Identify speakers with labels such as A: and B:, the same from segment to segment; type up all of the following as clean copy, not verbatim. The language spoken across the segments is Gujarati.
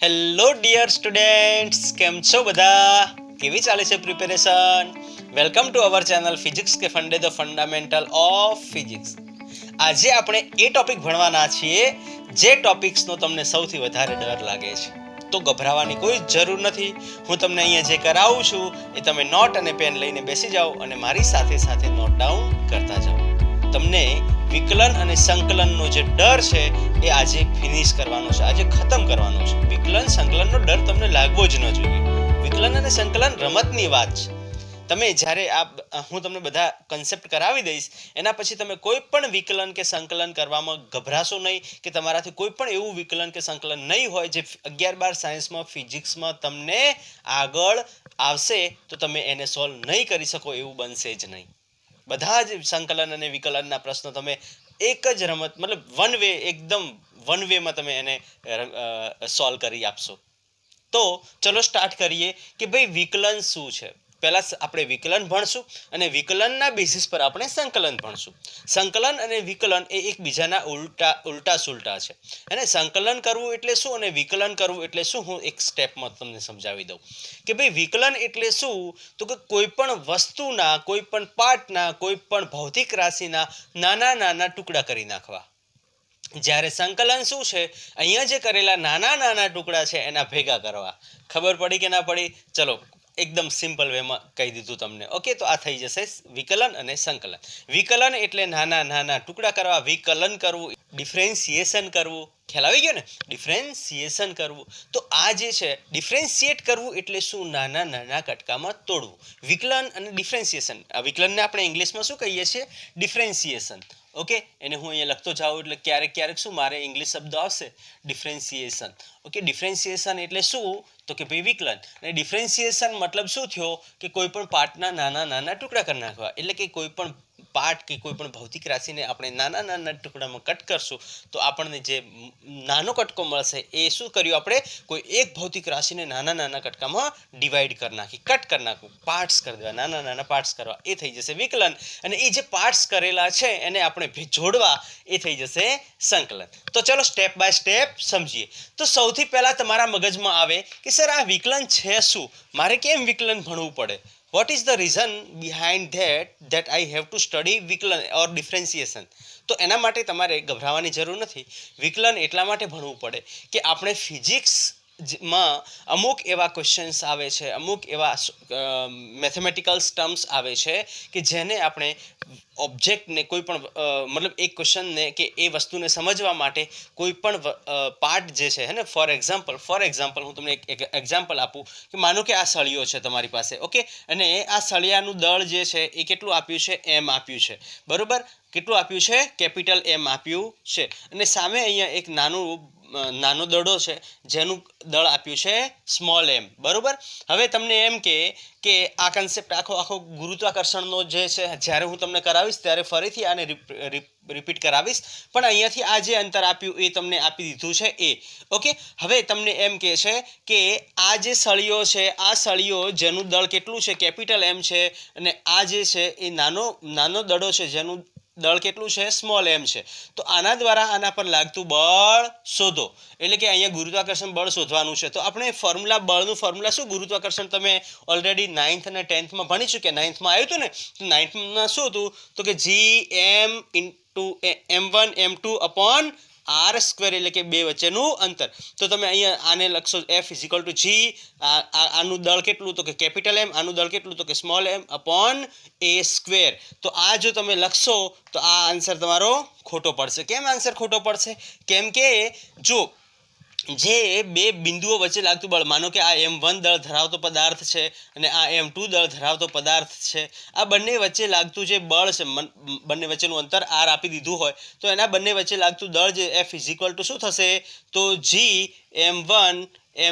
A: હેલો ડિયર સ્ટુડન્ટ્સ, કેમ છો બધા? કેવી ચાલે છે preparation? Welcome to our channel physics કે ફંડે ધ ફંડામેન્ટલ ઓફ ફિઝિક્સ. આજે આપણે એ ટોપિક ભણવાના છીએ જે ટોપિક્સનો તમને સૌથી વધારે ડર લાગે છે. તો ગભરાવાની કોઈ જરૂર નથી. હું તમને અહીંયા જે કરાવું છું એ તમે નોટ અને પેન લઈને બેસી જાઓ અને મારી સાથે સાથે નોટ ડાઉન કરતા જાઓ. તમને વિકલન અને સંકલનનો જે ડર છે એ આજે ફિનિશ કરવાનો છે, આજે ખતમ કરવાનો છે. વિકલન સંકલનનો ડર તમને લાગવો જ ન જોઈએ. વિકલન અને સંકલન રમતની વાત છે. તમે જ્યારે હું તમને બધા કન્સેપ્ટ કરાવી દઈશ એના પછી તમે કોઈ પણ વિકલન કે સંકલન કરવામાં ગભરાશો નહીં, કે તમારાથી કોઈ પણ એવું વિકલન કે સંકલન નહીં હોય જે 11-12 સાયન્સમાં ફિઝિક્સમાં તમને આગળ આવશે તો તમે એને સોલ્વ નહીં કરી શકો એવું બનશે જ નહીં. બધા જ સંકલન અને વિકલનના પ્રશ્નો તમે એક જ રમત મતલબ એકદમ વન વેમાં તમે એને સોલ્વ કરી આપશો. તો ચલો સ્ટાર્ટ કરીએ કે ભાઈ વિકલન શું છે. પહેલા આપણે વિકલન ભણશું અને વિકલનના બેસિસ પર આપણે સંકલન ભણશું. સંકલન અને વિકલન એ એકબીજાના ઉલટા સુલટા છે. અને સંકલન કરવું એટલે શું અને વિકલન કરવું એટલે શું, હું એક સ્ટેપમાં તમને સમજાવી દઉં કે ભાઈ વિકલન એટલે શું, તો કે કોઈ પણ વસ્તુના, કોઈ પણ પાર્ટના, કોઈ પણ ભૌતિક રાશિના નાના નાના ટુકડા કરી નાખવા. જ્યારે સંકલન શું છે, અહીંયા જે કરેલા નાના નાના ટુકડા છે એના ભેગા કરવા. ખબર પડી કે ના પડી? ચલો એકદમ સિમ્પલ વેમાં કહી દીધું તમને. ઓકે, તો આ થઈ જશે વિકલન અને સંકલન. વિકલન એટલે નાના નાના ટુકડા કરવા, વિકલન કરવું, ડિફરન્સિએશન કરવું. ખ્યાલ આવી ગયો ને? ડિફરન્સિએશન કરવું. તો આ જે છે ડિફરન્શિએટ કરવું એટલે શું, નાના નાના કટકામાં તોડવું. વિકલન અને ડિફરન્સિએશન, આ વિકલનને આપણે ઇંગ્લિશમાં શું કહીએ છીએ? ડિફરન્સિએશન. ઓકે, એને હું અહીંયા લખતો જાઉં એટલે ક્યારેક ક્યારેક શું મારે ઇંગ્લિશ શબ્દ આવશે, ડિફરન્સિએશન. ઓકે, ડિફરન્સિએશન એટલે શું, તો કે ભાઈ વિકલન. અને ડિફરન્સિએશન મતલબ શું થયો કે કોઈ પણ પાર્ટના નાના નાના ટુકડા કરી નાખવા. એટલે કે કોઈ પણ પાર્ટ કે કોઈ પણ ભૌતિક રાશિને આપણે નાના નાના ટુકડામાં કટ કરશું તો આપણને જે નાનો કટકો મળશે એ શું કર્યું, આપણે કોઈ એક ભૌતિક રાશિને નાના નાના કટકામાં ડિવાઈડ કરી નાખી, કટ કરી નાખવું, પાર્ટ્સ કરી દેવા, નાના નાના પાર્ટ્સ કરવા, એ થઈ જશે વિકલન. અને એ જે પાર્ટ્સ કરેલા છે એને આપણે જોડવા, એ થઈ જશે સંકલન. તો ચલો સ્ટેપ બાય સ્ટેપ સમજીએ. તો સૌથી પહેલા તમારા મગજમાં આવે કે સર આ વિકલન છે શું, મારે કેમ વિકલન ભણવું પડે? What is the reason behind that I have to study વિકલન or differentiation? તો એના માટે તમારે ગભરાવાની જરૂર નથી. વિકલન એટલા માટે ભણવું પડે કે આપણે ફિઝિક્સમાં અમુક એવા ક્વેશ્ચન્સ આવે છે, અમુક એવા મેથેમેટિકલ ટર્મ્સ આવે છે કે જેને આપણે ઓબ્જેક્ટને કોઈ પણ મતલબ એક ક્વેશ્ચનને કે એ વસ્તુને સમજવા માટે કોઈ પણ પાર્ટ જે છે ને, ફોર એક્ઝામ્પલ હું તમને એક એક્ઝામ્પલ આપું કે માનો કે આ સળિયો છે તમારી પાસે. ઓકે, અને આ સળિયાનું દળ જે છે એ કેટલું આપ્યું છે? એમ આપ્યું છે. બરોબર, કેટલું આપ્યું છે? કેપિટલ એમ આપ્યું છે. અને સામે અહીંયા એક નાનો દડો છે જેનું દળ આપ્યું છે સ્મોલ એમ. બરોબર, હવે તમને એમ કે આ કન્સેપ્ટ આખો ગુરુત્વાકર્ષણનો જે છે, જ્યારે હું તમને કરાવીશ ત્યારે ફરીથી આને રિપીટ કરાવીશ, પણ અહીંયાથી આ જે અંતર આપ્યું એ તમને આપી દીધું છે એ. ઓકે, હવે તમને એમ કહે છે કે આ જે સળિયો છે, આ સળિયો જેનું દળ કેટલું છે? કેપિટલ એમ છે. અને આ જે છે એ નાનો દડો છે જેનું દળ કેટલું છે? સ્મોલ એમ છે. તો આના દ્વારા આના પર લાગતું બળ શોધો. એટલે કે અહીંયા ગુરુત્વાકર્ષણ બળ શોધવાનું છે. તો આપણે બળનું ફોર્મ્યુલા શું? ગુરુત્વાકર્ષણ તમે ઓલરેડી 9th અને 10th માં ભણી ચૂક્યા. 9th માં આવ્યું હતું ને? તો 9th માં શું હતું? તો કે gm into m1 m2 upon r square, એટલે કે બે વચ્ચેનું અંતર. તો તમે અહીંયા આને લખશો f is equal two g. આનું દળ કેટલું? તો કે કેપિટલ એમ. આનું દળ કેટલું? તો કે small M upon a square. તો આ જો તમે લખશો તો આ આન્સર તમારો ખોટો પડશે. કેમ આન્સર ખોટો પડશે? કેમ કે જો જે બે બિંદુઓ વચ્ચે લાગતું બળ, માનો કે આ m1 દળ ધરાવતો પદાર્થ છે અને આ m2 દળ ધરાવતો પદાર્થ છે, આ બંને વચ્ચે લાગતું જે બળ છે, બંને વચ્ચેનું અંતર r આપી દીધું હોય તો એના બંને વચ્ચે લાગતું દળ જે f ઇઝ ઇક્વલ ટુ શું થશે? તો g m1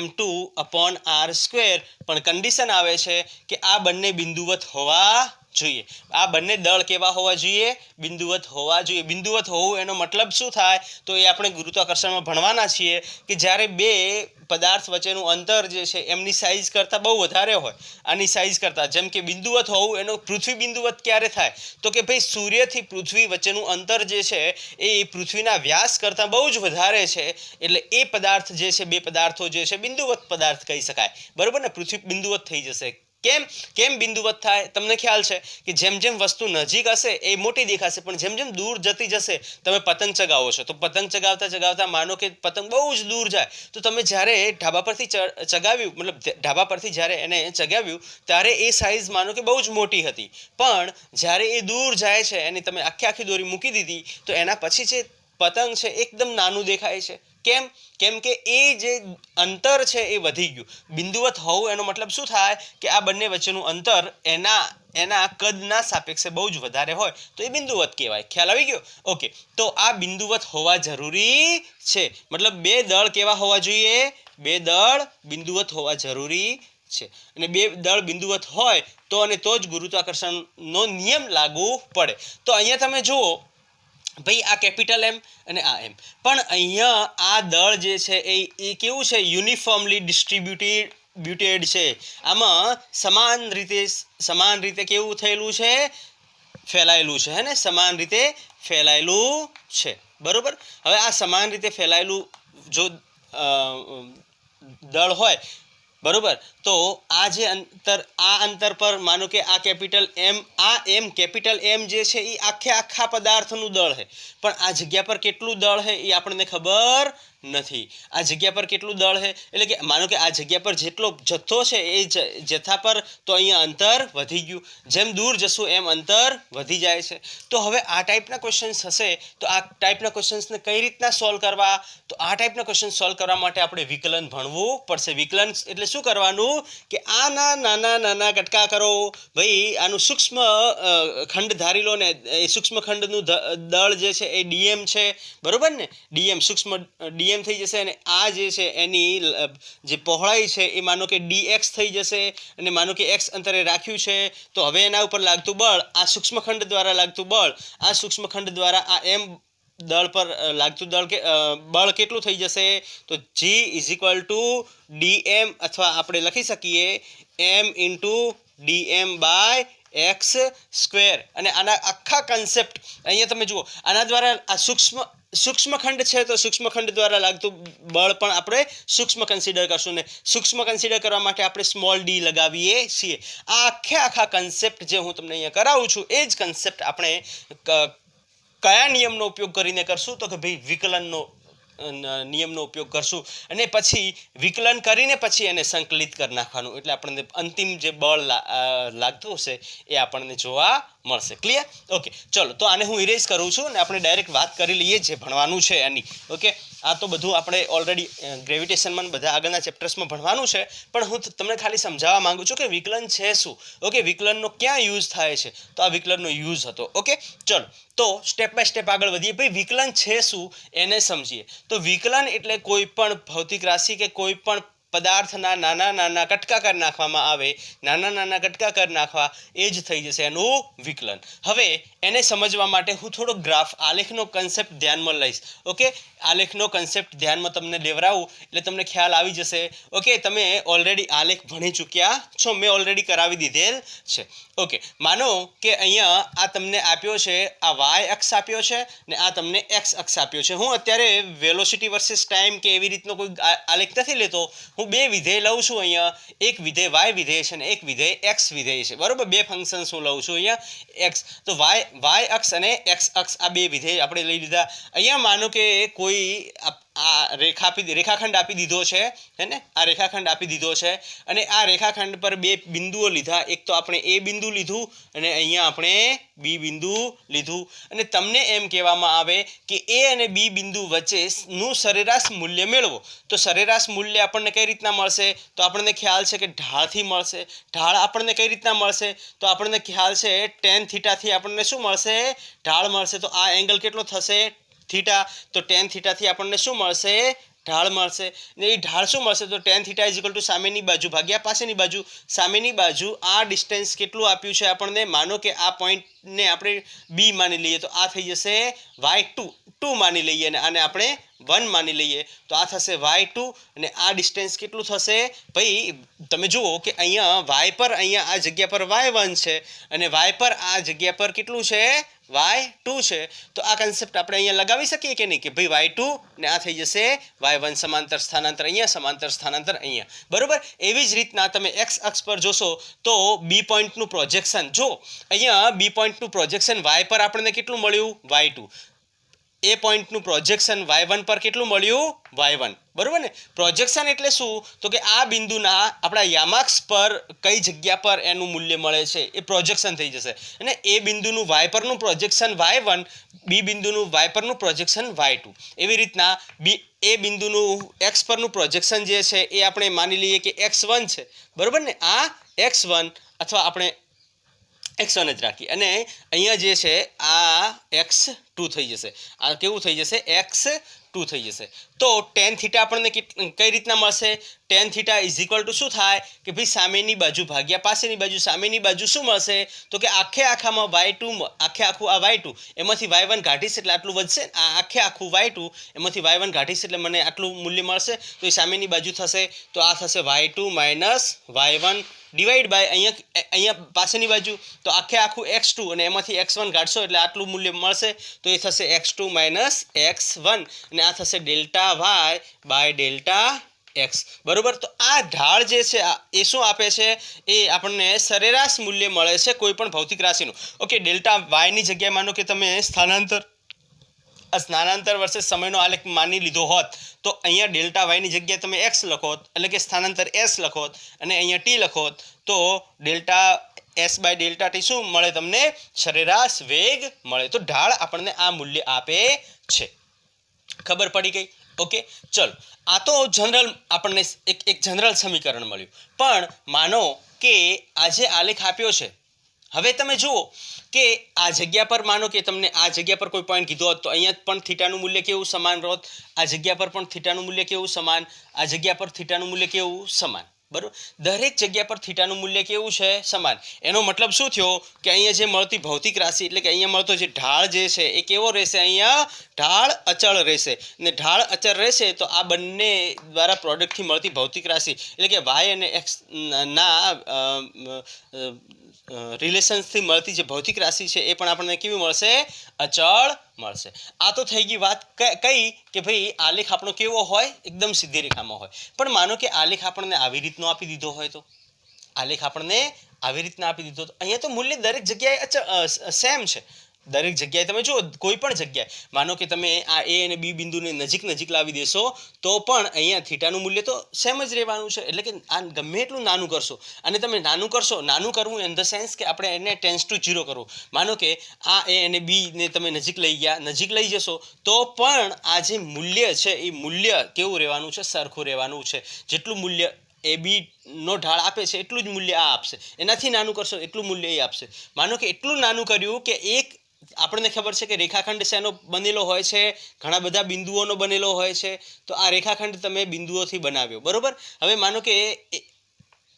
A: m2 upon r square. પણ કન્ડિશન આવે છે કે આ બંને બિંદુવત હોવા જોઈએ. આ બંને દળ કેવા હોવા જોઈએ? બિંદુવત હોવા જોઈએ. બિંદુવત હોવું એનો મતલબ શું થાય? તો એ આપણે ગુરુત્વાકર્ષણમાં ભણવાના છીએ કે જ્યારે બે પદાર્થ વચ્ચેનું અંતર જે છે એમની સાઇઝ કરતાં બહુ વધારે હોય, આની સાઇઝ કરતાં. જેમ કે બિંદુવત હોવું એનો પૃથ્વી બિંદુવત ક્યારે થાય? તો કે ભાઈ સૂર્યથી પૃથ્વી વચ્ચેનું અંતર જે છે એ પૃથ્વીના વ્યાસ કરતાં બહુ જ વધારે છે, એટલે એ પદાર્થ જે છે, બે પદાર્થો જે છે બિંદુવત પદાર્થ કહી શકાય. બરોબર ને? પૃથ્વી બિંદુવત થઈ જશે. કેમ બિંદુવત થાય? તમને ખ્યાલ છે કે જેમ જેમ વસ્તુ નજીક હશે એ મોટી દેખાશે, પણ જેમ જેમ દૂર જતી જશે, તમે પતંગ ચગાવો છો તો પતંગ ચગાવતા ચગાવતા માનો કે પતંગ બહુ જ દૂર જાય, તો તમે જ્યારે ઢાબા પરથી ચગાવ્યું, મતલબ ઢાબા પરથી જ્યારે એને ચગાવ્યું ત્યારે એ સાઇઝ માનો કે બહુ જ મોટી હતી, પણ જ્યારે એ દૂર જાય છે અને તમે આખી દોરી મૂકી દીધી તો એના પછી જે પતંગ છે એકદમ નાનું દેખાય છે. કેમ કે એ જે અંતર છે એ વધી ગયું. બિંદુવત હોવું એનો મતલબ શું થાય કે આ બંને વચ્ચેનું અંતર એના કદના સાપેક્ષે બહુ જ વધારે હોય તો એ બિંદુવત કહેવાય. ખ્યાલ આવી ગયો? ઓકે, તો આ બિંદુવત હોવા જરૂરી છે. મતલબ બે દળ કેવા હોવા જોઈએ? બે દળ બિંદુવત હોવા જરૂરી છે. અને બે દળ બિંદુવત હોય તો જ ગુરુત્વાકર્ષણનો નિયમ લાગુ પડે. તો અહીંયા તમે જુઓ ભાઈ, આ કેપિટલ એમ અને આ એમ, પણ અહીંયા આ દળ જે છે એ કેવું છે? યુનિફોર્મલી ડિસ્ટ્રીબ્યુટેડ છે. આમાં સમાન રીતે કેવું થયેલું છે? ફેલાયેલું છે. હે ને? સમાન રીતે ફેલાયેલું છે. બરોબર. હવે આ સમાન રીતે ફેલાયેલું જો દળ હોય, બરોબર, તો આ જે અંતર પર માનો કે આ કેપિટલ એમ જે છે એ આખા પદાર્થનું દળ છે, પણ આ જગ્યા પર કેટલું દળ છે એ આપણને ખબર નથી. આ જગ્યા પર કેટલું દળ છે, એટલે કે માનો કે આ જગ્યા પર જેટલો જથ્થો છે એ જથ્થા પર તો અહીંયા અંતર વધી ગયું. જેમ દૂર જશું એમ અંતર વધી જાય છે. તો હવે આ ટાઈપના ક્વેશ્ચન્સ હશે તો આ ટાઈપના ક્વેશ્ચન્સને કઈ રીતના સોલ્વ કરવા? તો આ ટાઈપના ક્વેશ્ચન સોલ્વ કરવા માટે આપણે વિકલન ભણવું પડશે. વિકલન એટલે શું કરવાનું કે આના નાના કટકા કરો. ભાઈ, આનું સૂક્ષ્મ ખંડ ધારી લો ને, એ સૂક્ષ્મ ખંડનું દળ જે છે એ ડીએમ છે. બરોબર ને? ડીએમ સૂક્ષ્મ ડીએમ થઈ જશે, અને આ જે છે એની જે પહોળાઈ છે એ માનો કે ડીએક્સ થઈ જશે, અને માનો કે એક્સ અંતરે રાખ્યું છે. તો હવે એના ઉપર લાગતું બળ, આ સૂક્ષ્મ ખંડ દ્વારા લાગતું બળ, આ સૂક્ષ્મ ખંડ દ્વારા આ એમ દળ પર લાગતું બળ કેટલું થઈ જશે? તો G = dm, અથવા આપણે લખી શકીએ m/dm/x². અને આના આખા કન્સેપ્ટ અહીંયા તમે જુઓ, આના દ્વારા આ સૂક્ષ્મ ખંડ છે તો સૂક્ષ્મ ખંડ દ્વારા લાગતું બળ પણ આપણે સૂક્ષ્મ કન્સિડર કરશું, ને સૂક્ષ્મ કન્સિડર કરવા માટે આપણે સ્મોલ ડી લગાવીએ છીએ. આ આખા કન્સેપ્ટ જે હું તમને અહીંયા કરાવું છું એ જ કન્સેપ્ટ આપણે કયા નિયમનો ઉપયોગ કરીને કરશું? તો કે ભાઈ વિકલનનો નિયમનો ઉપયોગ કરશું, અને પછી વિકલન કરીને પછી એને સંકલિત કરી નાખવાનું, એટલે આપણને અંતિમ જે બળ લાગતું હશે એ આપણને જોવા મળશે. ક્લિયર? ઓકે, ચલો, તો આને હું ઇરેઝ કરું છું અને આપણે ડાયરેક્ટ વાત કરી લઈએ જે ભણવાનું છે એની. ઓકે, આ તો બધું આપણે ઓલરેડી ગ્રેવિટેશનમાં બધા આગળના ચેપ્ટર્સમાં ભણવાનું છે, પણ હું તમને ખાલી સમજાવવા માંગુ છું કે વિકલન છે શું. ઓકે, વિકલનનો ક્યાં યુઝ થાય છે? તો આ વિકલનનો યુઝ હતો. ઓકે, ચલો, તો સ્ટેપ બાય સ્ટેપ આગળ વધીએ. ભાઈ, વિકલન છે શું એને સમજીએ. તો વિકલન એટલે કોઈ પણ ભૌતિક રાશિ કે કોઈ પણ પદાર્થના નાના કટકા કરી નાખવામાં આવે, નાના કટકા કરી નાખવા, એ જ થઈ જશે એનું વિકલન. હવે એને સમજવા માટે હું થોડો ગ્રાફ આલેખનો કન્સેપ્ટ ધ્યાનમાં લઈશ. ઓકે, આલેખનો કન્સેપ્ટ ધ્યાનમાં તમને લેવડાવું એટલે તમને ખ્યાલ આવી જશે. ઓકે, તમે ઓલરેડી આલેખ ભણી ચૂક્યા છો, મેં ઓલરેડી કરાવી દીધેલ છે. ઓકે, માનો કે અહીંયા આ તમને આપ્યો છે, આ વાય અક્ષ આપ્યો છે ને આ તમને એક્સ અક્ષ આપ્યો છે. હું અત્યારે વેલોસિટી વર્સિસ ટાઈમ કે એવી રીતનો કોઈ આલેખ નથી લેતો. હું બે વિધેય લઉં છું અહીંયા. એક વિધેય વાય વિધેય છે અને એક વિધેય એક્સ વિધેય છે. બરોબર, બે ફંક્શન્સ હું લઉં છું અહીંયા. એક્સ તો વાય અક્ષ અને એક્સ અક્ષ, આ બે વિધેય આપણે લઈ લીધા. અહીંયા માનો કે કોઈ આ રેખાખંડ આપી દીધો છે, હે ને? આ રેખાખંડ આપી દીધો છે, અને આ રેખાખંડ પર બે બિંદુઓ લીધા. એક તો આપણે એ બિંદુ લીધું અને અહીંયા આપણે બી બિંદુ લીધું, અને તમને એમ કહેવામાં આવે કે એ અને બી બિંદુ વચ્ચેનું સરેરાશ મૂલ્ય મેળવો. તો સરેરાશ મૂલ્ય આપણને કઈ રીતના મળશે? તો આપણને ખ્યાલ છે કે ઢાળથી મળશે. ઢાળ આપણને કઈ રીતના મળશે? તો આપણને ખ્યાલ છે tan થીટાથી આપણને શું મળશે? ઢાળ મળશે. તો આ એંગલ કેટલો થશે? થીટા. તો tan થીટાથી આપણને શું મળશે? ઢાળ મળશે ને એ ઢાળ શું મળશે તો tan θ = સામેની બાજુ ભાગ્યા પાછળની બાજુ. સામેની બાજુ આ ડિસ્ટન્સ કેટલું આપ્યું છે આપણને, માનો કે આ પોઈન્ટને આપણે બી માની લઈએ તો આ થઈ જશે y2 2 માની લઈએ અને આને આપણે 1 માની લઈએ તો આ થશે y2 અને આ ડિસ્ટન્સ કેટલું થશે ભાઈ તમે જુઓ કે અહીંયા y પર અહીંયા આ જગ્યા પર y1 છે અને y પર આ જગ્યા પર કેટલું છે y2 છે. તો આ કન્સેપ્ટ આપણે અહીંયા લગાવી શકીએ કે નહીં કે ભાઈ y2 ને આ થઈ જશે y1 સમાંતર સ્થાનાંતર અહીંયા સમાંતર સ્થાનાંતર અહીંયા બરોબર. એવી જ રીતના તમે x અક્ષ પર જોશો તો બી પોઈન્ટનું પ્રોજેક્શન જો અહીંયા બી પોઈન્ટનું પ્રોજેક્શન y પર આપણને કેટલું મળ્યું y2, એ પોઈન્ટનું પ્રોજેક્શન y1 પર કેટલું મળ્યું y1 બરોબર ને. પ્રોજેક્શન એટલે શું તો કે આ બિંદુના આપણા યામાક્ષ પર કઈ જગ્યા પર એનું મૂલ્ય મળે છે એ પ્રોજેક્શન થઈ જશે અને એ બિંદુનું y પરનું પ્રોજેક્શન y1, બી બિંદુનું y પરનું પ્રોજેક્શન y2. એવી રીતના એ બિંદુનું x પરનું પ્રોજેક્શન જે છે એ આપણે માની લઈએ કે x1 છે બરોબર ને. આ x1 અથવા આપણે x1 જ રાખી અને અહીંયા જે છે આ x2 થઈ જશે. આ કેવું થઈ જશે x2 થઈ જશે. તો tan θ આપણને કઈ રીતના મળશે, tan θ = શું થાય કે ભાઈ સામેની બાજુ ભાગ્યા પાછળની બાજુ. સામેની બાજુ શું મળશે તો કે આખામાં y2 આખું આ y2 એમાંથી y1 કાઢીશ એટલે આટલું વધશે, આ આખું y2 એમાંથી y1 કાઢીશ એટલે મને આટલું મૂલ્ય મળશે. તો એ સામેની બાજુ થશે તો આ થશે y2 - y1 ડિવાઈડ બાય અહીંયા પાછળની બાજુ તો આખું x2 અને એમાંથી x1 કાઢશો એટલે આટલું મૂલ્ય મળશે તો એ થશે x2 - x1 અને આ થશે delta y by delta x બરોબર. તો આ ઢાળ જે છે એ શું આપે છે એ આપણને સરેરાશ મૂલ્ય મળે છે કોઈ પણ ભૌતિક રાશિનું. ઓકે, ડેલ્ટા વાયની જગ્યાએ માનો કે તમે સ્થાનાંતર વર્સેસ સમયનો આલેખ માની લીધો હોત તો અહીંયા ડેલ્ટા વાયની જગ્યાએ તમે x લખોત એટલે કે સ્થાનાંતર s લખોત અને અહીંયા t લખોત તો delta s by delta t શું મળે તમને સરેરાશ વેગ મળે. તો ઢાળ આપણને આ મૂલ્ય આપે છે. ખબર પડી ગઈ? ઓકે, ચલો આ તો જનરલ આપણને એક જનરલ સમીકરણ મળ્યું. પણ માનો કે આ જે આલેખ આપ્યો છે હવે તમે જુઓ કે આ જગ્યા પર માનો કે તમને આ જગ્યા પર કોઈ પોઈન્ટ કીધો હોત તો અહીંયા પણ થીટાનું મૂલ્ય કેવું સમાન રહત, આ જગ્યા પર પણ થીટાનું મૂલ્ય કેવું સમાન, આ જગ્યા પર થીટાનું મૂલ્ય કેવું સમાન બરોબર. દરેક જગ્યા પર થીટાનું મૂલ્ય કેવું છે સમાન. એનો મતલબ શું થયો કે અહીંયા જે મળતી ભૌતિક રાશિ એટલે કે અહીંયા મળતો જે ઢાળ જે છે એ કેવો રહેશે, અહીંયા ઢાળ અચળ રહેશે અને ઢાળ અચળ રહેશે તો આ બંને દ્વારા પ્રોડક્ટથી મળતી ભૌતિક રાશિ એટલે કે y અને x ના રિલેશન્સથી મળતી જે ભૌતિક રાશિ છે એ પણ આપણને કેવી મળશે, અચળ મળશે. આ તો થઈ ગઈ વાત કઈ કે ભાઈ આલેખ આપણો કેવો હોય, એકદમ સીધી રેખામાં હોય. પણ માનો કે આલેખ આપણને આવી રીતનો આપી દીધો હોય તો આલેખ આપણને આવી રીતના આપી દીધો તો અહીંયા તો મૂલ્ય દરેક જગ્યાએ સેમ છે. દરેક જગ્યાએ તમે જુઓ કોઈ પણ જગ્યાએ માનો કે તમે આ એ અને બી બિંદુને નજીક લાવી દેશો તો પણ અહીંયા થીટાનું મૂલ્ય તો સેમ જ રહેવાનું છે. એટલે કે આ ગમે એટલું નાનું કરશો અને તમે નાનું કરશો, નાનું કરવું ઇન ધ સેન્સ કે આપણે એને ટેન્સ ટુ 0 કરવું. માનો કે આ એ અને બીને તમે નજીક લઈ જશો તો પણ આ જે મૂલ્ય છે એ મૂલ્ય કેવું રહેવાનું છે, સરખું રહેવાનું છે. જેટલું મૂલ્ય એ બી નો ઢાળ આપે છે એટલું જ મૂલ્ય આ આપશે. એનાથી નાનું કરશો એટલું મૂલ્ય એ આપશે. માનો કે એટલું નાનું કર્યું કે એક આપણને ખબર છે કે રેખાખંડ શેનો બનેલો હોય છે, ઘણા બધા બિંદુઓનો બનેલો હોય છે. તો આ રેખાખંડ તમે બિંદુઓથી બનાવ્યો બરોબર. હવે માનો કે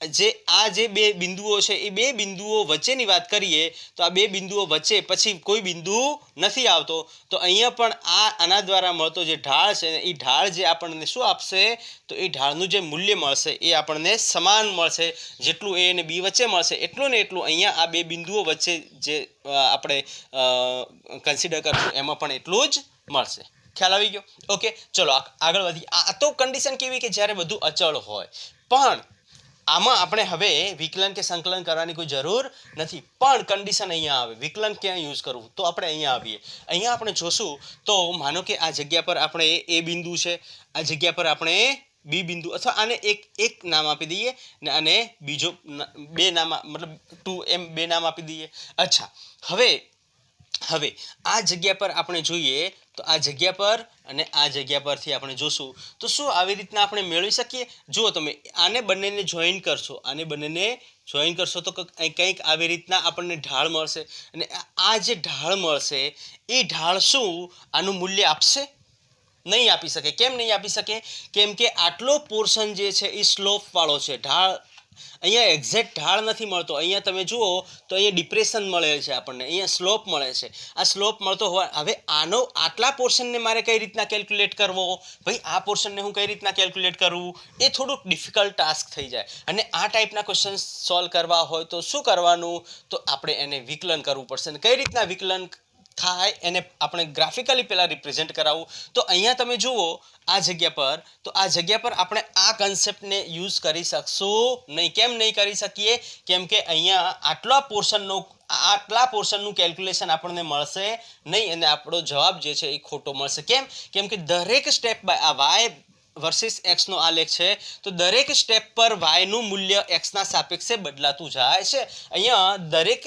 A: જે બે બિંદુઓ છે એ બે બિંદુઓ વચ્ચેની વાત કરીએ તો આ બે બિંદુઓ વચ્ચે પછી કોઈ બિંદુ નથી આવતો તો અહીંયા પણ આના દ્વારા મળતો જે ઢાળ છે એ ઢાળ જે આપણને શું આપશે તો એ ઢાળનું જે મૂલ્ય મળશે એ આપણને સમાન મળશે. જેટલું એ અને બી વચ્ચે મળશે એટલું ને એટલું અહીંયા આ બે બિંદુઓ વચ્ચે જે આપણે કન્સિડર કરશું એમાં પણ એટલું જ મળશે. ખ્યાલ આવી ગયો? ઓકે, ચલો આગળ વધીએ. આ તો કન્ડિશન કેવી કે જ્યારે બધું અચળ હોય. પણ આમાં આપણે હવે વિકલન કે સંકલન કરવાની કોઈ જરૂર નથી. પણ કન્ડિશન અહીંયા આવે, વિકલન ક્યાં યુઝ કરવું તો આપણે અહીંયા આવીએ. અહીંયા આપણે જોશું તો માનો કે આ જગ્યા પર આપણે એ બિંદુ છે, આ જગ્યા પર આપણે બી બિંદુ અથવા આને એક નામ આપી દઈએ ને આને બીજો બે નામ મતલબ 2 એમ બે નામ આપી દઈએ. અચ્છા, હવે આ જગ્યા પર આપણે જોઈએ તો આ જગ્યા પર અને આ જગ્યા પરથી આપણે જોશું તો શું આવી રીતના આપણે મેળવી શકીએ. જુઓ તમે આને બંનેને જોઈન કરશો તો કંઈક આવી રીતના આપણને ઢાળ મળશે અને આ જે ઢાળ મળશે એ ઢાળ શું આનું મૂલ્ય આપશે? નહીં આપી શકે. કેમ નહીં આપી શકે? કેમ કે આટલો પોર્શન જે છે એ સ્લોપવાળો છે. ઢાળ અહીંયા એક્ઝેક્ટ ઢાળ નથી મળતો. અહીંયા તમે જુઓ તો અહીંયા ડિપ્રેશન મળે છે આપણને, અહીંયા સ્લોપ મળે છે. આ સ્લોપ મળતો હોવા હવે આનો આટલા પોર્શનને મારે કઈ રીતના કેલ્ક્યુલેટ કરવો? ભાઈ આ પોર્શનને હું કઈ રીતના કેલ્ક્યુલેટ કરું? એ થોડુંક ડિફિકલ્ટ ટાસ્ક થઈ જાય. અને આ ટાઈપના ક્વેશ્ચન સોલ્વ કરવા હોય તો શું કરવાનું? તો આપણે એને વિકલન કરવું પડશે. અને કઈ રીતના વિકલન થાય એને આપણે ગ્રાફિકલી પહેલાં રિપ્રેઝેન્ટ કરાવવું. તો અહીંયા તમે જુઓ આ જગ્યા પર, તો આ જગ્યા પર આપણે આ કન્સેપ્ટને યુઝ કરી શકશું નહીં. કેમ નહીં કરી શકીએ? કેમ કે અહીંયા આટલા પોર્શનનું કેલ્ક્યુલેશન આપણને મળશે નહીં અને આપણો જવાબ જે છે એ ખોટો મળશે. કેમ કે દરેક સ્ટેપ બાય આ વાય વર્સિસ એક્સનો આલેખ છે, તો દરેક સ્ટેપ પર વાયનું મૂલ્ય એક્સના સાપેક્ષે બદલાતું જાય છે. અહીંયા દરેક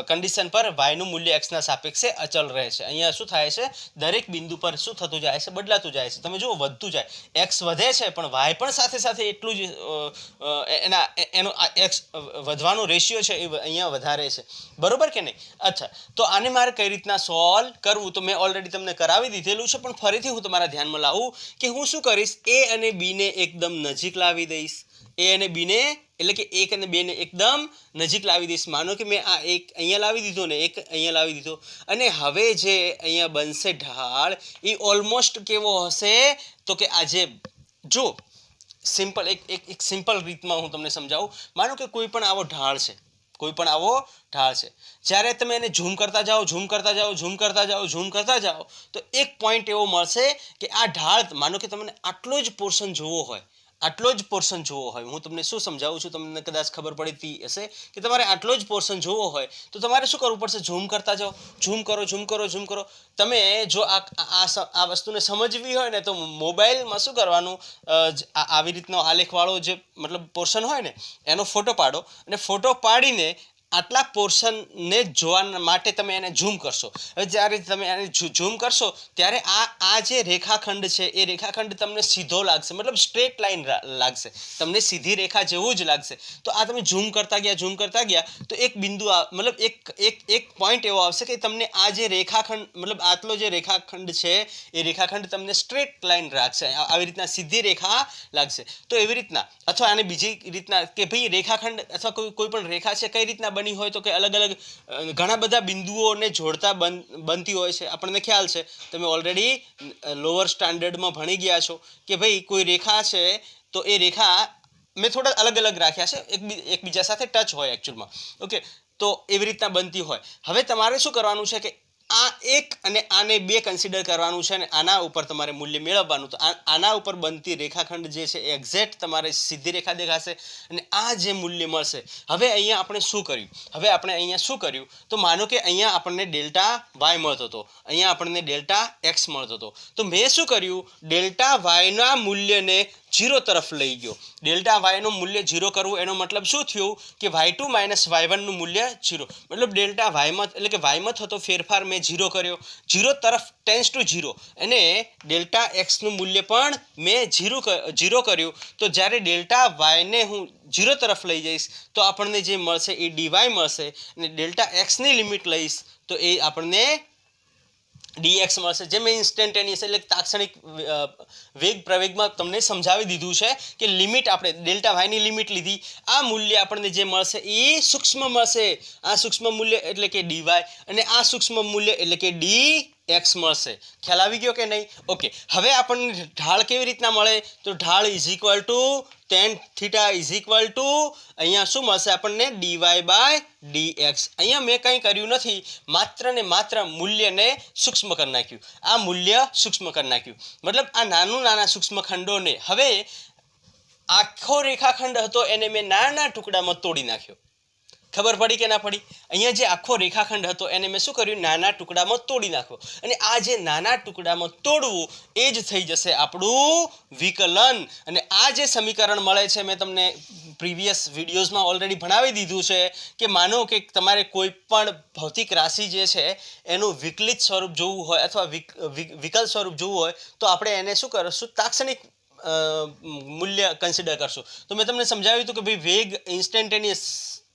A: કન્ડિશન પર વાયનું મૂલ્ય એક્સના સાપેક્ષે અચલ રહે છે. અહીંયા શું થાય છે? દરેક બિંદુ પર શું થતું જાય છે? બદલાતું જાય છે. તમે જુઓ વધતું જાય, એક્સ વધે છે પણ વાય પણ સાથે સાથે એટલું જ એનો એક્સ વધવાનો રેશિયો છે એ અહીંયા વધારે છે. બરોબર કે નહીં? અચ્છા, તો આને મારે કઈ રીતના સોલ્વ કરવું? તો મેં ઓલરેડી તમને કરાવી દીધેલું છે, પણ ફરીથી હું તમારા ધ્યાનમાં લાવું કે હું શું કરીશ? એ અને બીને એકદમ નજીક લાવી દઈશ. એ અને બીને એટલે કે 1 અને 2 ને એકદમ નજીક લાવી દઈશ. માનો કે મેં આ એક અહીંયા લાવી દીધો ને એક અહીંયા લાવી દીધો, અને હવે જે અહીંયા બનશે ઢાળ એ ઓલમોસ્ટ કેવો હશે? તો કે આજે જો સિમ્પલ એક સિમ્પલ રીતમાં હું તમને સમજાવું. માનો કે કોઈ પણ આવો ઢાળ છે, જ્યારે તમે એને ઝૂમ કરતા જાઓ તો એક પોઈન્ટ એવો મળશે કે આ ઢાળ, માનો કે તમને આટલો જ પોર્શન જોવો હોય, હું તમને શું સમજાવું છું, તમને કદાચ ખબર પડતી હશે કે તમારે આટલો જ પોર્શન જોવો હોય તો તમારે શું કરવું પડશે? ઝૂમ કરતા જાઓ, ઝૂમ કરો. તમે જો આ વસ્તુને સમજવી હોય ને તો મોબાઈલમાં શું કરવાનું, આવી રીતનો આલેખવાળો જે મતલબ પોર્શન હોય ને એનો ફોટો પાડો, અને ફોટો પાડીને આટલા પોર્શનને જોવા માટે તમે એને ઝૂમ કરશો. હવે જ્યારે તમે એને ઝૂમ કરશો ત્યારે આ જે રેખાખંડ છે એ રેખાખંડ તમને સીધો લાગશે, મતલબ સ્ટ્રેટ લાઈન લાગશે, તમને સીધી રેખા જેવું જ લાગશે. તો આ તમે ઝૂમ કરતા ગયા તો એક બિંદુ મતલબ એક પોઈન્ટ એવો આવશે કે તમને આ જે રેખાખંડ મતલબ આટલો જે રેખાખંડ છે એ રેખાખંડ તમને સ્ટ્રેટ લાઈન લાગશે, આવી રીતના સીધી રેખા લાગશે. તો એવી રીતના, અથવા આને બીજી રીતના કે ભાઈ રેખાખંડ અથવા કોઈ પણ રેખા છે કઈ રીતના બની હોય તો કે અલગ અલગ ઘણા બધા બિંદુઓને જોડતા બનતી હોય છે. આપણને ખ્યાલ છે, તમે ઓલરેડી લોઅર સ્ટાન્ડર્ડમાં ભણી ગયા છો કે ભાઈ કોઈ રેખા છે તો એ રેખા મેં થોડા અલગ રાખ્યા છે, એકબીજા સાથે ટચ હોય એકચ્યુઅલમાં. ઓકે, તો એવી રીતના બનતી હોય. હવે તમારે શું કરવાનું છે કે આ એક અને આને 2 કન્સિડર કરવાનું છે, અને આના ઉપર તમારે મૂલ્ય મેળવવાનું. તો આના ઉપર બનતી રેખાખંડ જે છે એ એક્ઝેક્ટ તમારે સીધી રેખા દેખાશે, અને આ જે મૂલ્ય મળશે. હવે અહીંયા આપણે શું કર્યું? તો માનો કે અહીંયા આપણને ડેલ્ટા વાય મળતો હતો, અહીંયા આપણને ડેલ્ટા એક્સ મળતો હતો. તો મેં શું કર્યું? ડેલ્ટા વાયના મૂલ્યને 0 તરફ લઈ ગયો. ડેલ્ટા વાયનું મૂલ્ય 0 કરવું એનો મતલબ શું થયું કે y2 - y1 નું મૂલ્ય 0. મતલબ ડેલ્ટા વાયમાં એટલે કે વાયમાં થતો ફેરફાર મેં 0 કર્યો, 0 તરફ ટેન્સ ટુ 0, અને ડેલ્ટા એક્સનું મૂલ્ય પણ મેં 0 કર્યું. તો જ્યારે ડેલ્ટા વાયને હું 0 તરફ લઈ જઈશ તો આપણને જે મળશે એ ડીવાય મળશે, અને ડેલ્ટા એક્સની લિમિટ લઈશ તો એ આપણને dx મળશે. જે મેં ઇન્સ્ટન્ટેનિયસ એટલે તાત્ક્ષણિક વેગ પ્રવેગમાં તમને સમજાવી દીધું છે કે લિમિટ આપણે ડેલ્ટા વાયની લિમિટ લીધી, આ મૂલ્ય આપણને જે મળશે એ સૂક્ષ્મ મળશે. આ સૂક્ષ્મ મૂલ્ય એટલે કે dy, અને આ સૂક્ષ્મ મૂલ્ય એટલે કે dx મળશે. ખ્યાલ આવી ગયો કે નહીં? ઓકે, હવે આપણને ઢાળ કેવી રીતના મળે? તો ઢાળ tan θ અહીંયા શું મળશે આપણને? dy/dx. અહીંયા મેં કંઈ કર્યું નથી, માત્ર ને માત્ર મૂલ્યને સૂક્ષ્મ કરી નાખ્યું. આ મૂલ્ય સૂક્ષ્મ કરી નાખ્યું, મતલબ આ નાના સૂક્ષ્મ ખંડોને, હવે આખો રેખાખંડ હતો એને મેં નાના ટુકડામાં તોડી નાખ્યો. ખબર પડી કે ના પડી? અહીંયા જે આખો રેખાખંડ હતો એને મેં શું કર્યું? નાના ટુકડામાં તોડી નાખ્યો. અને આ જે નાના ટુકડામાં તોડવું એ જ થઈ જશે આપણું વિકલન. અને આ જે સમીકરણ મળે છે મેં તમને પ્રીવિયસ વિડીયોઝમાં ઓલરેડી ભણાવી દીધું છે કે માનો કે તમારે કોઈ પણ ભૌતિક રાશિ જે છે એનું વિકલિત સ્વરૂપ જોવું હોય અથવા વિકલ સ્વરૂપ જોવું હોય તો આપણે એને શું કરશું? તાત્ક્ષણિક મૂલ્ય કન્સિડર કરશું. તો મેં તમને સમજાવ્યું હતું કે ભાઈ વેગ ઇન્સ્ટન્ટેનિયસ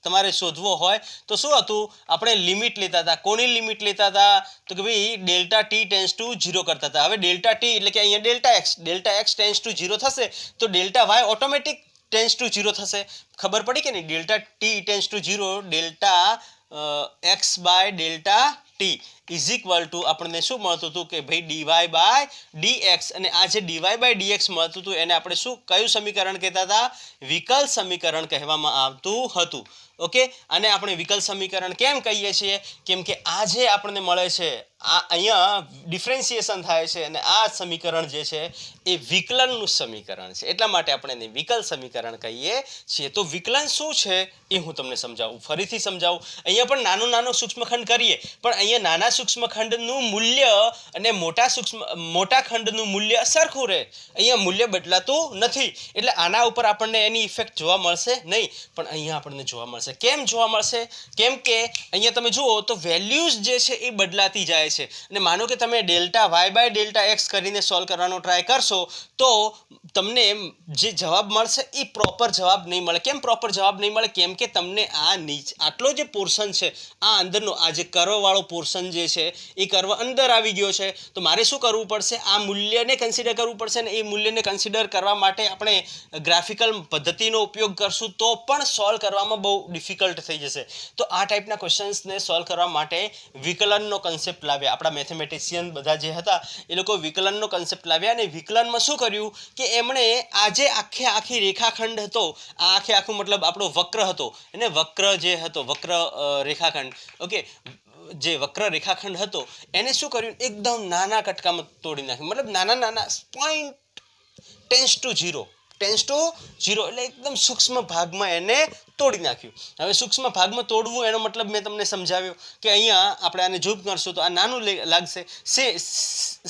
A: તમારે શોધવો હોય તો શું હતું, આપણે લિમિટ લેતા હતા. કોની લિમિટ લેતા હતા, તો કે ભાઈ ડેલ્ટા ટી ટેન્સ ટુ 0 કરતા હતા. હવે ડેલ્ટા ટી એટલે કે અહીંયા ડેલ્ટા એક્સ ટેન્સ ટુ 0 થશે તો delta Y automatic tends to 0 થશે. ખબર પડી કે નહીં? Delta T tends to 0 delta X by delta T is equal to આપણને શું મળતું હતું કે ભાઈ ડીવાય બાય ડીએક્સ. અને આ જે ડીવાય બાય ડીએક્સ મળતું હતું એને આપણે શું કયું સમીકરણ કહેતા હતા? વિકલ સમીકરણ કહેવામાં આવતું હતું. ઓકે, અને આપણે વિકલ સમીકરણ કેમ કહીએ છીએ? કેમ કે આ જે આપણને મળે છે આ અહીંયા ડિફરન્સિએશન થાય છે અને આ સમીકરણ જે છે એ વિકલનનું સમીકરણ છે, એટલા માટે આપણે એને વિકલ સમીકરણ કહીએ છીએ. તો વિકલન શું છે એ હું તમને સમજાવું, ફરીથી સમજાવું. અહીંયા પણ નાનો સૂક્ષ્મખંડ કરીએ પણ અહીંયા નાના સૂક્ષ્મખંડનું મૂલ્ય અને મોટા ખંડનું મૂલ્ય સરખું રહે. અહીંયા મૂલ્ય બદલાતું નથી એટલે આના ઉપર આપણને એની ઇફેક્ટ જોવા મળશે નહીં, પણ અહીંયા આપણને જોવા મળશે. કેમ જોવા મળશે? કેમ કે અહીંયા તમે જુઓ તો વેલ્યુઝ જે છે એ બદલાતી જાય છે. અને માનો કે તમે delta Y by delta X કરીને સોલ્વ કરવાનો ટ્રાય કરશો તો તમને જે જવાબ મળશે એ પ્રોપર જવાબ નહીં મળે. કેમ પ્રોપર જવાબ નહીં મળે? કેમ કે તમને આટલો જે પોર્શન છે આ અંદરનો આ જે કર્વવાળો પોર્શન જે છે એ કર્વ અંદર આવી ગયો છે. તો મારે શું કરવું પડશે? આ મૂલ્યને કન્સિડર કરવું પડશે અને એ મૂલ્યને કન્સિડર કરવા માટે આપણે ગ્રાફિકલ પદ્ધતિનો ઉપયોગ કરશું તો પણ સોલ્વ કરવામાં બહુ ડિફિકલ્ટ થઈ જશે. તો આ ટાઈપના ક્વેશ્ચન્સને સોલ્વ કરવા માટે વિકલનનો કન્સેપ્ટ લાવ્યા. આપણા મેથેમેટિશિયન બધા જે હતા એ લોકો વિકલનનો કન્સેપ્ટ લાવ્યા અને વિકલનમાં શું કર્યું કે એમણે આ જે આખી રેખાખંડ હતો, આ આખું મતલબ આપણો વક્ર હતો, એને વક્ર જે હતો વક્ર રેખાખંડ, ઓકે, જે વક્ર રેખાખંડ હતો એને શું કર્યું? એકદમ નાના કટકામાં તોડી નાખ્યું. મતલબ નાના પોઈન્ટ ટેન્સ ટુ 0 એટલે એકદમ સૂક્ષ્મ ભાગમાં એને તોડી નાખ્યું. હવે સૂક્ષ્મ ભાગમાં તોડવું એનો મતલબ મેં તમને સમજાવ્યો કે અહીંયા આપણે આને ઝૂમ કરશું તો આ નાનું લાગશે.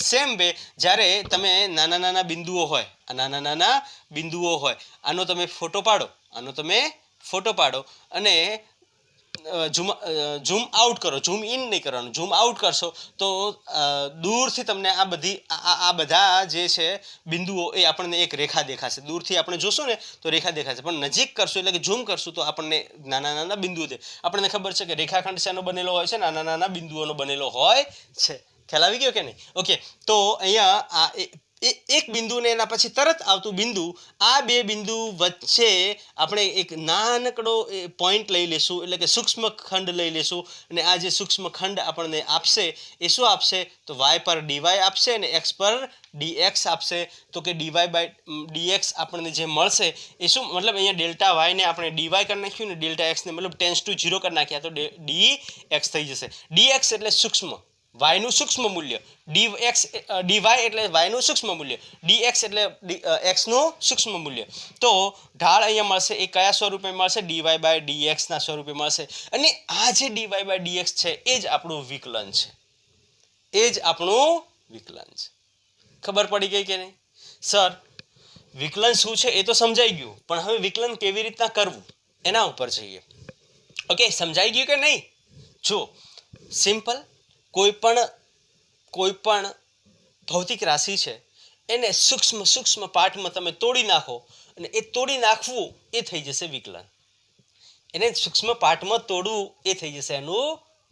A: સેમ વે જ્યારે તમે નાના બિંદુઓ હોય, આ નાના બિંદુઓ હોય, આનો તમે ફોટો પાડો અને ઝૂમ આઉટ કરો, ઝૂમ ઇન નહીં કરવાનું, ઝૂમ આઉટ કરશો તો દૂરથી તમને આ બધા જે છે બિંદુઓ એ આપણને એક રેખા દેખાશે. દૂરથી આપણે જોશું ને તો રેખા દેખાશે, પણ નજીક કરશું એટલે કે ઝૂમ કરશું તો આપણને નાના બિંદુઓ છે. આપણને ખબર છે કે રેખાખંડ શેનો બનેલો હોય છે? નાના બિંદુઓનો બનેલો હોય છે. ખ્યાલ આવી ગયો કે નહીં? ઓકે, તો અહીંયા આ એક બિંદુ ને એના પછી તરત આવતું બિંદુ, આ બે બિંદુ વચ્ચે આપણે એક નાનકડો પોઈન્ટ લઈ લેશું એટલે કે સૂક્ષ્મ ખંડ લઈ લેશું અને આ જે સૂક્ષ્મ ખંડ આપણને આપશે એ શું આપશે? તો વાય પર ડીવાય આપશે અને એક્સ પર ડીએક્સ આપશે. તો કે ડીવાય બાય ડીએક્સ આપણને જે મળશે એ શું? મતલબ અહીંયા ડેલ્ટા વાયને આપણે ડીવાય કરી નાખ્યું ને ડેલ્ટા એક્સને મતલબ ટેન્સ ટુ 0 કરી નાખ્યા તો ડી એક્સ થઈ જશે. ડીએક્સ એટલે સૂક્ષ્મ, વાયનું સૂક્ષ્મ મૂલ્ય, ડીવાય એટલે વાયનું સૂક્ષ્મ મૂલ્ય, ડીએક્સ એટલે એક્સનું સૂક્ષ્મ મૂલ્ય. તો ઢાળ અહીંયા મળશે એ કયા સ્વરૂપે મળશે? ડીવાય બાય ડીએક્સના સ્વરૂપે મળશે. અને આ જે ડીવાય બાય ડીએક્સ છે એ જ આપણું વિકલન છે, ખબર પડી ગઈ કે નહીં? સર વિકલન શું છે એ તો સમજાઈ ગયું, પણ હવે વિકલન કેવી રીતના કરવું એના ઉપર જઈએ. ઓકે, સમજાઈ ગયું કે નહીં? જો સિમ્પલ, કોઈ પણ ભૌતિક રાશિ છે એને સૂક્ષ્મ પાર્ટમાં તમે તોડી નાખો અને એ તોડી નાખવું એ થઈ જશે વિકલન. એને સૂક્ષ્મ પાર્ટમાં તોડવું એ થઈ જશે એનું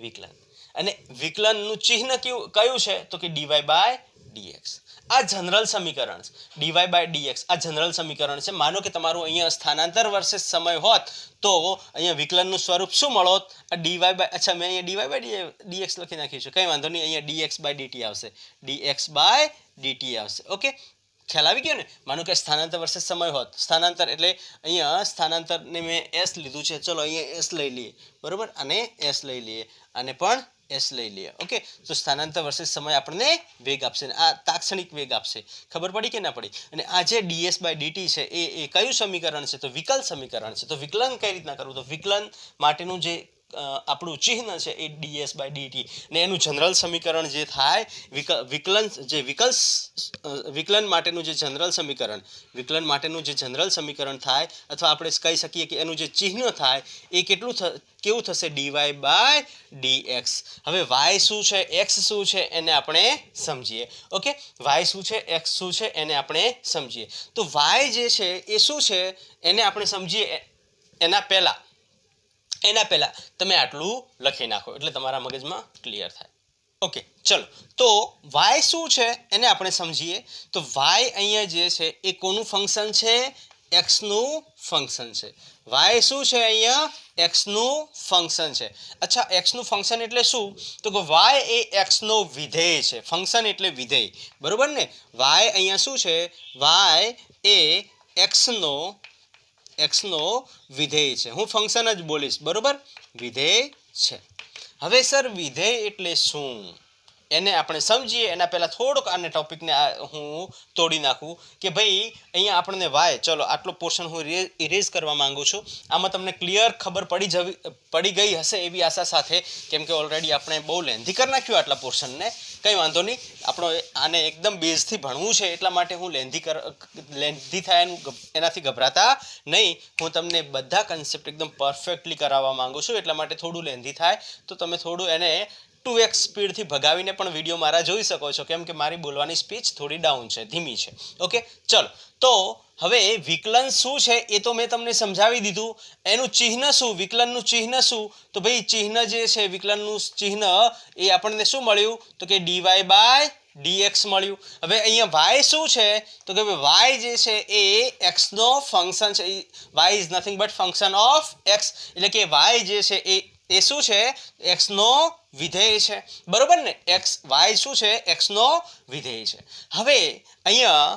A: વિકલન. અને વિકલનનું ચિહ્ન કયું છે? તો કે ડીવાય બાય ડીએક્સ. આ જનરલ સમીકરણ છે. ડીવાય બાય ડીએક્સ આ જનરલ સમીકરણ છે. માનો કે તમારું અહીંયા સ્થાનાંતર વર્સેસ સમય હોત તો અહીંયા વિકલનનું સ્વરૂપ શું મળોત? આ ડીવાય બાય, અચ્છા મેં અહીંયા ડીવાય બાય ડીએક્સ લખી નાખ્યું છે, કંઈ વાંધો નહીં, અહીંયા ડીએક્સ બાય ડીટી આવશે, ઓકે, ખ્યાલ આવી ગયો ને? માનો કે સ્થાનાંતર વર્સેસ સમય હોત, સ્થાનાંતર એટલે અહીંયા સ્થાનાંતરને મેં એસ લીધું છે, ચલો અહીંયા એસ લઈ લઈએ, બરોબર, અને એસ લઈ લઈએ, અને પણ એસ લઈ લઈએ. ઓકે, તો સ્થાનાંતર વર્સેસ સમય આપણને વેગ આપશે, આ તાત્ક્ષણિક વેગ આપશે. ખબર પડી કે ના પડી? અને આ જે ડીએસ બાય ડીટી છે એ કયું સમીકરણ છે? તો વિકલ સમીકરણ છે. તો વિકલન કઈ રીતના કરવું? તો વિકલન માટેનું જે આપણું ચિહ્ન છે એ ડીએસ બાય ડીટી ને એનું જનરલ સમીકરણ જે થાય વિકલન માટેનું જે જનરલ સમીકરણ થાય, અથવા આપણે કહી શકીએ કે એનું જે ચિહ્ન થાય એ કેવું થશે? D Y by D X. હવે વાય શું છે, એક્સ શું છે એને આપણે સમજીએ. ઓકે, વાય શું છે, એક્સ શું છે એને આપણે સમજીએ. તો વાય જે છે એ શું છે એને આપણે સમજીએ એના પહેલા એના પહેલાં તમે આટલું લખી નાખો એટલે તમારા મગજમાં ક્લિયર થાય. ઓકે, ચલો તો વાય શું છે એને આપણે સમજીએ. તો વાય અહીંયા જે છે એ કોનું ફંક્શન છે? એક્સનું ફંક્શન છે. વાય શું છે અહીંયા? એક્સનું ફંક્શન છે. અચ્છા, એક્સનું ફંક્શન એટલે શું? તો કે વાય એ એક્સનો વિધેય છે. ફંક્શન એટલે વિધેય, બરોબર ને? વાય અહીંયા શું છે? વાય એ એક્સનો વિધેય છે. હું ફંક્શન જ બોલીશ, બરોબર? વિધેય છે. હવે સર વિધેય એટલે શું એને આપણે સમજીએ એના પહેલાં થોડુંક આને ટોપિકને હું તોડી નાખું કે ભાઈ અહીંયા આપણને વાય, ચલો આટલો પોર્શન હું ઇરેઝ કરવા માંગુ છું. આમાં તમને ક્લિયર ખબર પડી ગઈ હશે એવી આશા સાથે, કેમ કે ઓલરેડી આપણે બહુ લેન્ધી કરી નાખ્યું આટલા પોર્શનને. કંઈ વાંધો નહીં, આપણો આને એકદમ બેઝથી ભણવું છે એટલા માટે હું લેન્ધી થાય એનાથી ગભરાતા નહીં. હું તમને બધા કન્સેપ્ટ એકદમ પરફેક્ટલી કરાવવા માંગુ છું, એટલા માટે થોડું લેન્ધી થાય તો તમે થોડું એને 2x સ્પીડથી ભગાવીને પણ વિડીયો મારા જોઈ શકો છો, કેમ કે મારી બોલવાની સ્પીચ થોડી ડાઉન છે, ધીમી છે. ઓકે, ચલો તો હવે વિકલન શું છે એ તો મેં તમને સમજાવી દીધું. એનું ચિહ્ન શું? વિકલનનું ચિહ્ન શું? તો ભાઈ ચિહ્ન જે છે વિકલનનું ચિહ્ન એ આપણને શું મળ્યું? તો કે dy/dx મળ્યું. હવે અહીંયા વાય શું છે? તો કે વાય જે છે એ એક્સનો ફંક્શન છે. Y is nothing but function of X, એટલે કે વાય જે છે એ શું છે? એક્સનો વિધેય છે, બરોબર ને? વાય શું છે? એક્સનો વિધેય છે. હવે અહીંયા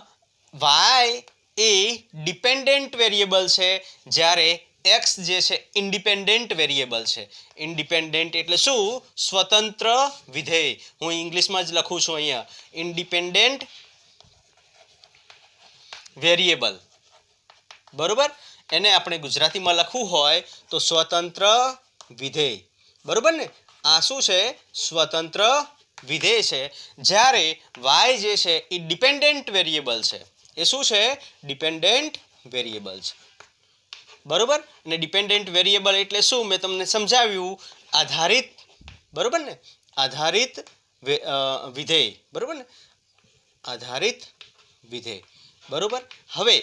A: વાય એ ડિપેન્ડન્ટ વેરિયેબલ છે, જ્યારે એક્સ જે છે ઇન્ડિપેન્ડન્ટ વેરિયેબલ છે. ઇન્ડિપેન્ડન્ટ એટલે શું? સ્વતંત્ર વિધેય. હું ઇંગ્લિશમાં જ લખું છું અહીંયા, ઇન્ડિપેન્ડન્ટ વેરિયેબલ, બરોબર? એને આપણે ગુજરાતીમાં લખવું હોય તો સ્વતંત્ર વિધેય, બરોબર ને? આ શું છે? સ્વતંત્ર વિધેય છે. જ્યારે વાય જે છે એ ડિપેન્ડન્ટ વેરિયેબલ છે. એ શું છે? ડિપેન્ડન્ટ વેરિયેબલ છે, બરોબર? અને ડિપેન્ડન્ટ વેરિયેબલ એટલે શું? મેં તમને સમજાવ્યું, આધારિત, બરોબર ને? આધારિત વિધેય, બરોબર ને? આધારિત વિધેય, બરોબર? હવે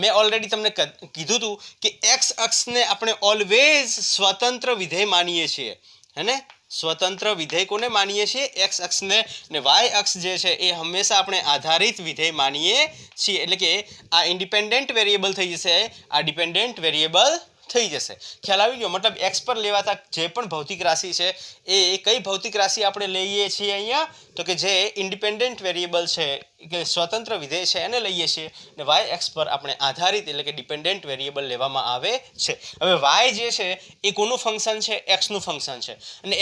A: મેં ઓલરેડી તમને કીધું હતું કે એક્સ અક્ષને આપણે ઓલવેઝ સ્વતંત્ર વિધેય માનીએ છીએ, હે ને? સ્વતંત્ર વિધેય કોને માનીએ છીએ? એક્સ અક્ષને. ને વાય અક્ષ જે છે એ હંમેશા આપણે આધારિત વિધેય માનીએ છીએ. એટલે કે આ ઇન્ડિપેન્ડન્ટ વેરિયેબલ થઈ જશે, આ ડિપેન્ડન્ટ વેરિયેબલ થઈ જશે. ખ્યાલ આવી ગયો? મતલબ એક્સ પર લેવાતા જે પણ ભૌતિક રાશિ છે એ કઈ ભૌતિક રાશિ આપણે લઈએ છીએ અહીંયા? તો કે જે ઇન્ડિપેન્ડન્ટ વેરિયેબલ છે કે સ્વતંત્ર વિધેય છે એને લઈએ છીએ. અને વાય એક્સ પર આપણે આધારિત એટલે કે ડિપેન્ડન્ટ વેરિયેબલ લેવામાં આવે છે. હવે વાય જે છે એ કોનું ફંક્શન છે? એક્સનું ફંક્શન છે. અને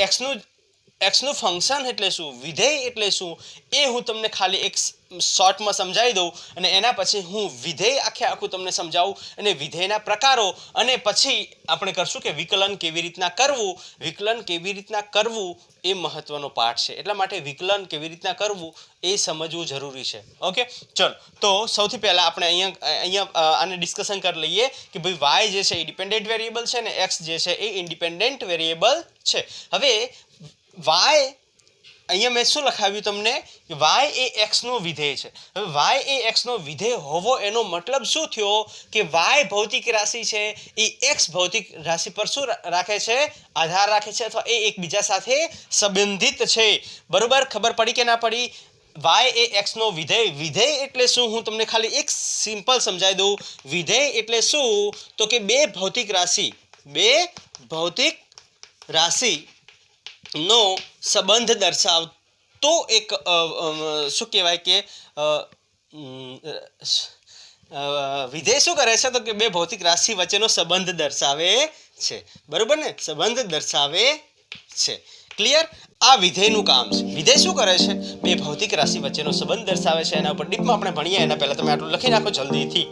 A: એક્સનું ફંક્શન એટલે શું? વિધેય એટલે શું? એ હું તમને ખાલી એક શોર્ટમાં સમજાવી દઉં અને એના પછી હું વિધેય આખું તમને સમજાવું અને વિધેયના પ્રકારો, અને પછી આપણે કરશું કે વિકલન કેવી રીતના કરવું. વિકલન કેવી રીતના કરવું એ મહત્વનો પાઠ છે, એટલા માટે વિકલન કેવી રીતના કરવું એ સમજવું જરૂરી છે. ઓકે, ચલો તો સૌથી પહેલાં આપણે અહીંયા આને ડિસ્કશન કરી લઈએ કે ભાઈ વાય જે છે એ ડિપેન્ડન્ટ વેરિયેબલ છે ને એક્સ જે છે એ ઇન્ડિપેન્ડન્ટ વેરિયેબલ છે. હવે વાય અહીંયા મેં શું લખાવ્યું તમને? કે વાય એ એક્સનો વિધેય છે. હવે વાય એ એક્સનો વિધેય હોવો એનો મતલબ શું થયો? કે વાય ભૌતિક રાશિ છે એ એક્સ ભૌતિક રાશિ પર શું રાખે છે? આધાર રાખે છે, અથવા એ એકબીજા સાથે સંબંધિત છે, બરોબર? ખબર પડી કે ના પડી? વાય એ એક્સનો વિધેય. વિધેય એટલે શું? હું તમને ખાલી એક સિમ્પલ સમજાવી દઉં. વિધેય એટલે શું? તો કે બે ભૌતિક રાશિ નો સંબંધ દર્શાવતો એક શું કહેવાય કે વિધેય શું કરે છે? તો કે બે ભૌતિક રાશિ વચ્ચેનો સંબંધ દર્શાવે છે, બરોબર ને? સંબંધ દર્શાવે છે. ક્લિયર? આ વિધેયનું કામ છે. વિધેય શું કરે છે? બે ભૌતિક રાશિ વચ્ચેનો સંબંધ દર્શાવે છે. એના ઉપર ડીપમાં આપણે ભણીએ એના પહેલાં તમે આટલું લખી નાખો જલ્દીથી.